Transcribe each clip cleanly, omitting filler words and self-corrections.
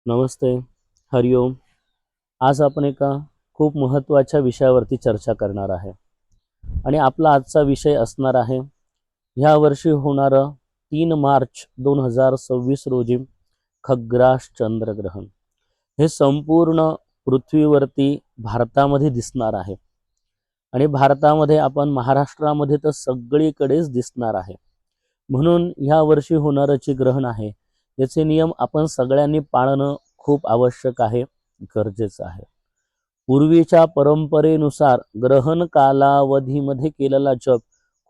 नमस्ते. हरिओम. आज आपण एका खूप महत्त्वाच्या विषयावरती चर्चा करणार आहे आणि आपला आजचा विषय असणार आहे ह्या वर्षी होणारं 3 मार्च 2026 रोजी खग्रास चंद्रग्रहण. हे संपूर्ण पृथ्वीवरती भारतामध्ये दिसणार आहे आणि भारतामध्ये आपण महाराष्ट्रामध्ये तर सगळीकडेच दिसणार आहे. म्हणून ह्या वर्षी होणारं जे ग्रहण आहे याचे नियम आपण सगळ्यांनी पाळणं खूप आवश्यक आहे, गरजेचं आहे. पूर्वीच्या परंपरेनुसार ग्रहण कालावधीमध्ये केलेला जप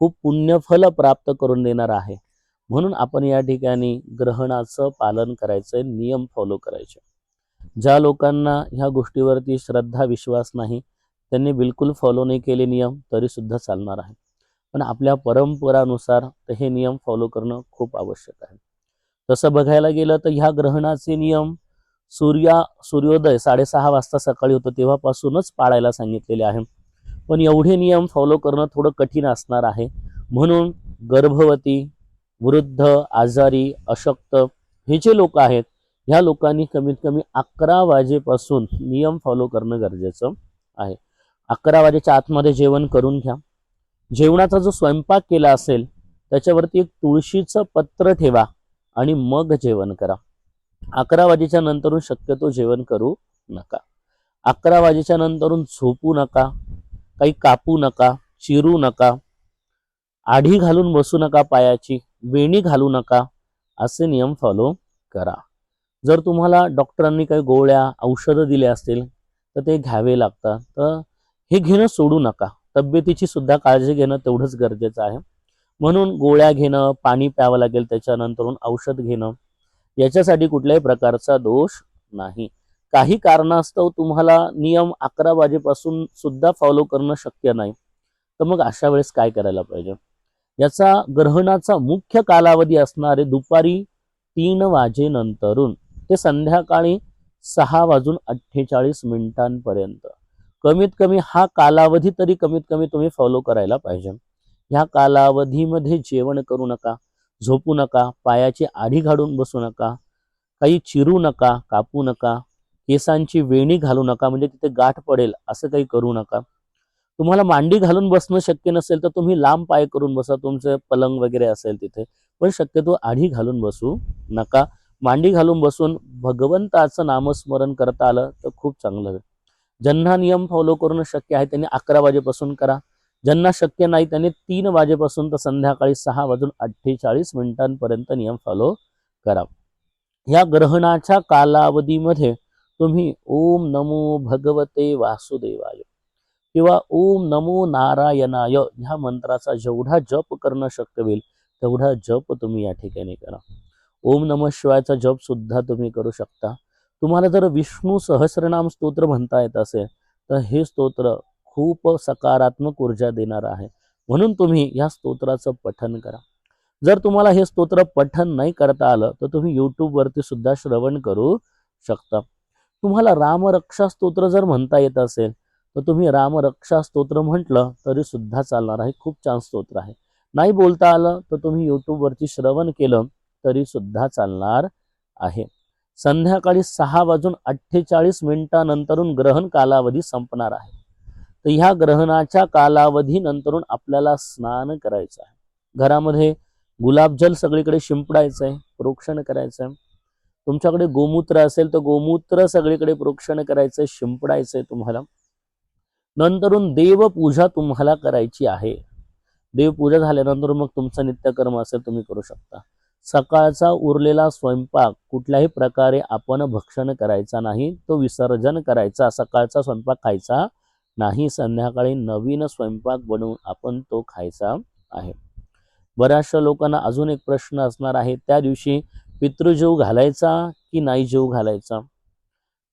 खूप पुण्यफल प्राप्त करून देणार आहे. म्हणून आपण या ठिकाणी ग्रहणाचं पालन करायचं, नियम फॉलो करायचे. ज्या लोकांना ह्या गोष्टीवरती श्रद्धा विश्वास नाही त्यांनी बिलकुल फॉलो नाही केले नियम तरी सुद्धा चालणार आहे. पण आपल्या परंपरानुसार हे नियम फॉलो करणं खूप आवश्यक आहे. तसं बघायला गेलं तर ह्या ग्रहणाचे नियम सूर्योदय 6:30 वाजता सकाळी होतं तेव्हापासूनच पाळायला सांगितलेले आहे. पण एवढे नियम फॉलो करणं थोडं कठीण असणार आहे. म्हणून गर्भवती, वृद्ध, आजारी, अशक्त हे जे लोक आहेत ह्या लोकांनी कमीत कमी 11 वाजेपासून नियम फॉलो करणं गरजेचं आहे. 11 वाजेच्या आतमध्ये जेवण करून घ्या. जेवणाचा जो स्वयंपाक केला असेल त्याच्यावरती एक तुळशीचं पत्र ठेवा आणि मग जेवण करा. 11 वाजेच्या नंतरून शक्यतो जेवण करू नका. 11 वाजेच्या नंतरून झोपू नका, काही कापू नका, चिरू नका, आढी घालून बसू नका, पायाची वेणी घालू नका. असे नियम फॉलो करा. जर तुम्हाला डॉक्टरांनी काही गोळ्या औषधं दिले असतील तर ते घ्यावे लागतात, तर हे घेणं सोडू नका. तब्येतीची सुद्धा काळजी घेणं तेवढंच गरजेचं आहे. म्हणून गोळ्या घेणं, पाणी प्यावं लागेल, त्याच्यानंतरून औषध घेणं, याच्यासाठी कुठल्याही प्रकारचा दोष नाही. काही कारणास्तव तुम्हाला नियम 11 वाजेपासून सुद्धा फॉलो करणं शक्य नाही तर मग अशा वेळेस काय करायला पाहिजे. याचा ग्रहणाचा मुख्य कालावधी असणारे दुपारी 3 वाजेनंतरून ते संध्याकाळी 6:48 कमीत कमी हा कालावधी तरी कमीत कमी तुम्ही फॉलो करायला पाहिजे. ह्या कालावधीमध्ये जेवण करू नका, झोपू नका, पायाची आढी घालून बसू नका, काही चिरू नका, कापू नका, केसांची वेणी घालू नका, म्हणजे तिथे गाठ पडेल असं काही करू नका. तुम्हाला मांडी घालून बसणं शक्य नसेल तर तुम्ही लांब पाय करून बसा, तुमचं पलंग वगैरे असेल तिथे, पण शक्यतो आढी घालून बसू नका. मांडी घालून बसून भगवंताचं नामस्मरण करता आलं तर खूप चांगलं आहे. ज्यांना नियम फॉलो करणं शक्य आहे त्यांनी 11 वाजेपासून करा. ज्यांना शक्य नाही त्यांनी 3 वाजेपासून तर संध्याकाळी 6:48 नियम फॉलो करा. या ग्रहणाच्या कालावधीमध्ये तुम्ही ओम नमो भगवते वासुदेवाय किंवा ओम नमो नारायणाय ह्या मंत्राचा जेवढा जप करणं शक्य होईल तेवढा जप तुम्ही या ठिकाणी करा. ओम नमः शिवायचा जप सुद्धा तुम्ही करू शकता. तुम्हाला जर विष्णू सहस्रनाम स्तोत्र म्हणता येत असेल तर हे स्तोत्र खूप सकारात्मक ऊर्जा देणार आहे. म्हणून तुम्ही या स्तोत्राचं पठन करा. जर तुम्हाला हे स्तोत्र पठन नाही करता आलं तर तुम्ही यूट्यूबवरती सुद्धा श्रवण करू शकता. तुम्हाला रामरक्षा स्तोत्र जर म्हणता येत असेल तर तुम्ही रामरक्षा स्तोत्र म्हटलं तरी सुद्धा चालणार आहे. खूप छान स्तोत्र आहे. नाही बोलता आलं तर तुम्ही यूट्यूबवरती श्रवण केलं तरी सुद्धा चालणार आहे. संध्याकाळी 6:48 नंतरून ग्रहण कालावधी संपणार आहे. तर ह्या ग्रहणाच्या कालावधी नंतरून आपल्याला स्नान करायचं आहे. घरामध्ये गुलाबजल सगळीकडे शिंपडायचं आहे, प्रोक्षण करायचं आहे. तुमच्याकडे गोमूत्र असेल तर गोमूत्र सगळीकडे प्रोक्षण करायचंय, शिंपडायचंय तुम्हाला. नंतरून देवपूजा तुम्हाला करायची आहे. देवपूजा झाल्यानंतर मग तुमचं नित्यकर्म असेल तुम्ही करू शकता. सकाळचा उरलेला स्वयंपाक कुठल्याही प्रकारे आपण भक्षण करायचा नाही, तो विसर्जन करायचा. सकाळचा स्वयंपाक खायचा नाही. संध्याकाळी नवीन स्वयंपाक बनवून आपण तो खायचा आहे. बऱ्याचशा लोकांना अजून एक प्रश्न असणार आहे, त्या दिवशी पितृजीव घालायचा की नाही जीव घालायचा.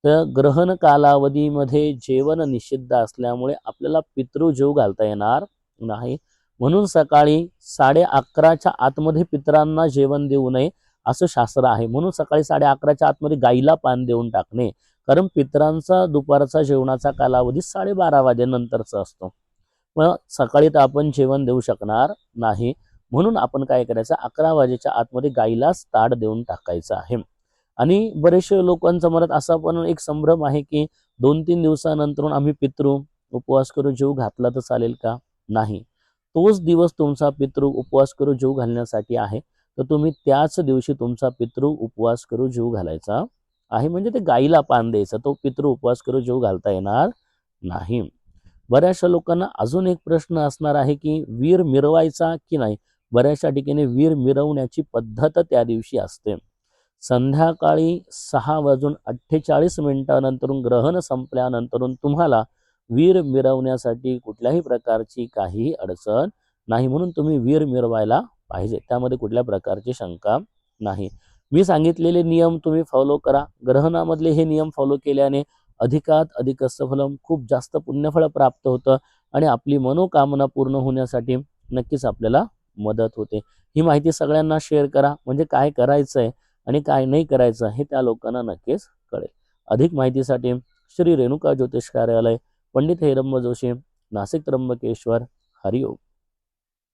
तर ग्रहण कालावधीमध्ये जेवण निषिद्ध असल्यामुळे आपल्याला पितृजीव घालता येणार नाही. म्हणून सकाळी 11:30 आतमध्ये पितरांना जेवण देऊ नये असं शास्त्र आहे. म्हणून सकाळी 11:30 आतमध्ये गाईला पान देऊन टाकणे, कारण पितरांचा दुपारचा जेवणाचा कालावधी 12:30 वाजेनंतरचा असतो. मग सकाळी तर आपण जेवण देऊ शकणार नाही. म्हणून आपण काय करायचं, 11 वाजेच्या आतमध्ये गाईलाच ताट देऊन टाकायचं आहे. आणि बरेचसे लोकांच्या मनात असा पण एक संभ्रम आहे की 2-3 दिवसानंतर आम्ही पितृ उपवास करू जेवू घातला तर चालेल का? नाही. तोच दिवस तुमचा पितृ उपवास करू जेवू घालण्यासाठी आहे. तर तुम्ही त्याच दिवशी तुमचा पितृ उपवास करू जेवू घालायचा आहे. म्हणजे ते गाईला पान द्यायचा. तो पितृ उपवास करू जेवू घालता येणार नाही. बऱ्याचशा लोकांना अजून एक प्रश्न असणार आहे की वीर मिरवायचा की नाही? बऱ्याचशा ठिकाणी वीर मिरवण्याची पद्धत त्या दिवशी असते. संध्याकाळी 6:48 ग्रहण संपल्यानंतर तुम्हाला वीर मिरवण्यासाठी कुठल्याही प्रकारची काहीही अडचण नाही. म्हणून तुम्ही वीर मिरवायला पाहिजे. त्यामध्ये कुठल्या प्रकारची शंका नाही. मी सांगितलेले नियम तुम्ही फॉलो करा. ग्रहणामधले हे नियम फॉलो केल्याने अधिकात अधिक सफलम, खूप जास्त पुण्यफळ प्राप्त होतं आणि आपली मनोकामना पूर्ण होण्यासाठी नक्कीच आपल्याला मदत होते. ही माहिती सगळ्यांना शेअर करा. म्हणजे काय करायचंय आणि काय नाही करायचं हे त्या लोकांना नक्कीच कळेल. अधिक माहितीसाठी श्री रेणुका ज्योतिष कार्यालय, पंडित हेरंब जोशी, नाशिक त्र्यंबकेश्वर. हरिओम.